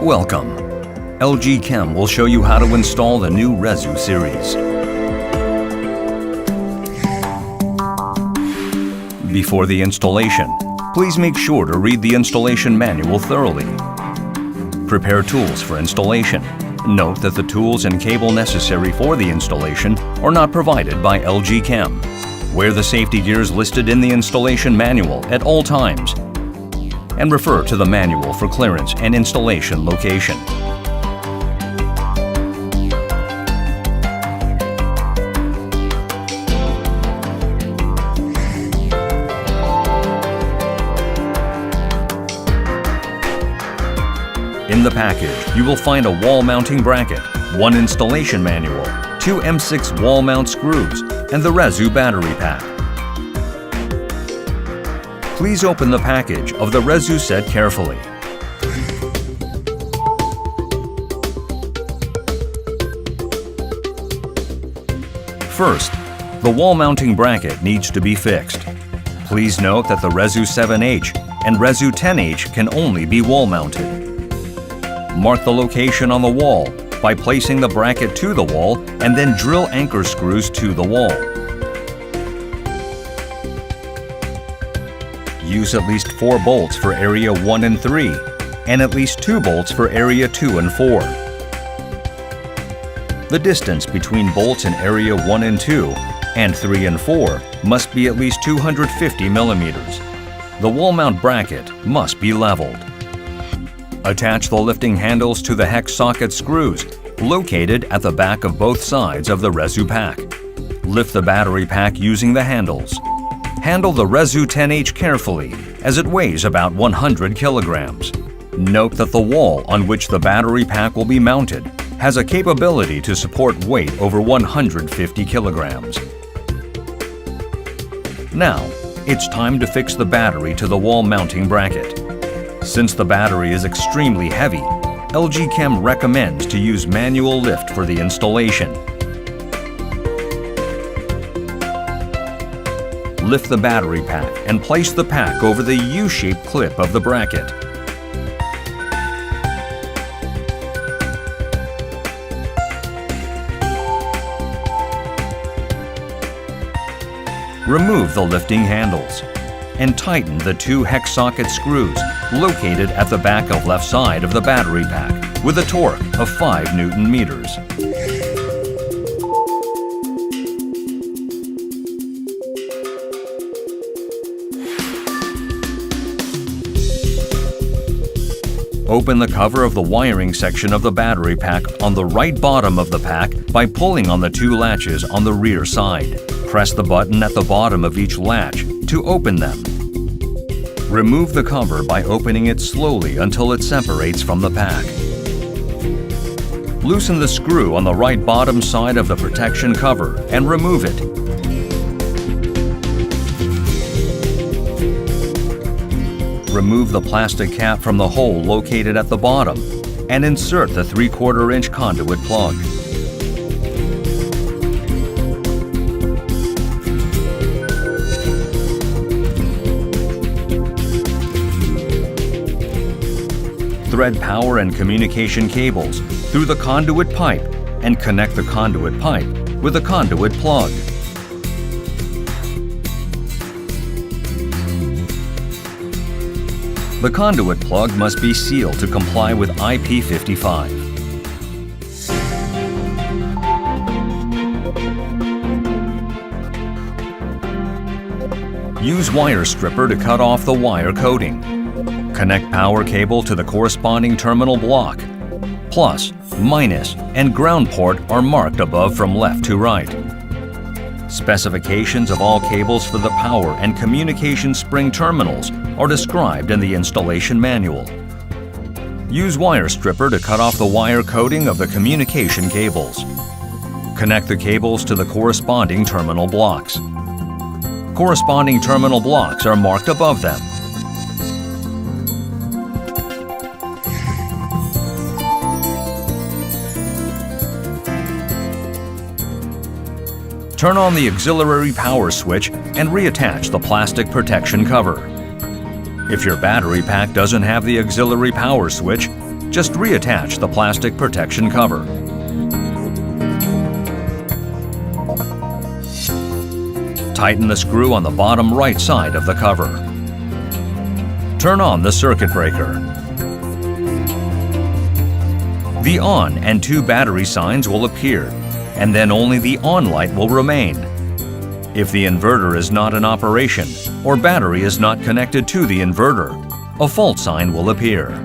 Welcome. LG Chem will show you how to install the new RESU series. Before the installation, please make sure to read the installation manual thoroughly. Prepare tools for installation. Note that the tools and cable necessary for the installation are not provided by LG Chem. Wear the safety gears listed in the installation manual at all times, and refer to the manual for clearance and installation location. In the package, you will find a wall mounting bracket, one installation manual, 2 M6 wall mount screws, and the RESU battery pack. Please open the package of the RESU set carefully. First, the wall mounting bracket needs to be fixed. Please note that the RESU7H and RESU10H can only be wall mounted. Mark the location on the wall by placing the bracket to the wall and then drill anchor screws to the wall. Use at least 4 bolts for area 1 and 3, and at least 2 bolts for area 2 and 4. The distance between bolts in area 1 and 2 and 3 and 4 must be at least 250 millimeters. The wall mount bracket must be leveled. Attach the lifting handles to the hex socket screws located at the back of both sides of the RESU pack. Lift the battery pack using the handles. Handle the RESU10H carefully, as it weighs about 100 kilograms. Note that the wall on which the battery pack will be mounted has a capability to support weight over 150 kilograms. Now, it's time to fix the battery to the wall mounting bracket. Since the battery is extremely heavy, LG Chem recommends to use manual lift for the installation. Lift the battery pack and place the pack over the U-shaped clip of the bracket. Remove the lifting handles and tighten the 2 hex socket screws located at the back of left side of the battery pack with a torque of 5 Newton meters. Open the cover of the wiring section of the battery pack on the right bottom of the pack by pulling on the 2 latches on the rear side. Press the button at the bottom of each latch to open them. Remove the cover by opening it slowly until it separates from the pack. Loosen the screw on the right bottom side of the protection cover and remove it. Remove the plastic cap from the hole located at the bottom and insert the 3/4 inch conduit plug. Thread power and communication cables through the conduit pipe and connect the conduit pipe with the conduit plug. The conduit plug must be sealed to comply with IP55. Use wire stripper to cut off the wire coating. Connect power cable to the corresponding terminal block. Plus, minus, and ground port are marked above from left to right. Specifications of all cables for the power and communication spring terminals are described in the installation manual. Use wire stripper to cut off the wire coating of the communication cables. Connect the cables to the corresponding terminal blocks. Corresponding terminal blocks are marked above them. Turn on the auxiliary power switch and reattach the plastic protection cover. If your battery pack doesn't have the auxiliary power switch, Just reattach the plastic protection cover. Tighten the screw on the bottom right side of the cover. Turn on the circuit breaker. The on and to battery signs will appear, and then only the on light will remain. If the inverter is not in operation or battery is not connected to the inverter, a fault sign will appear.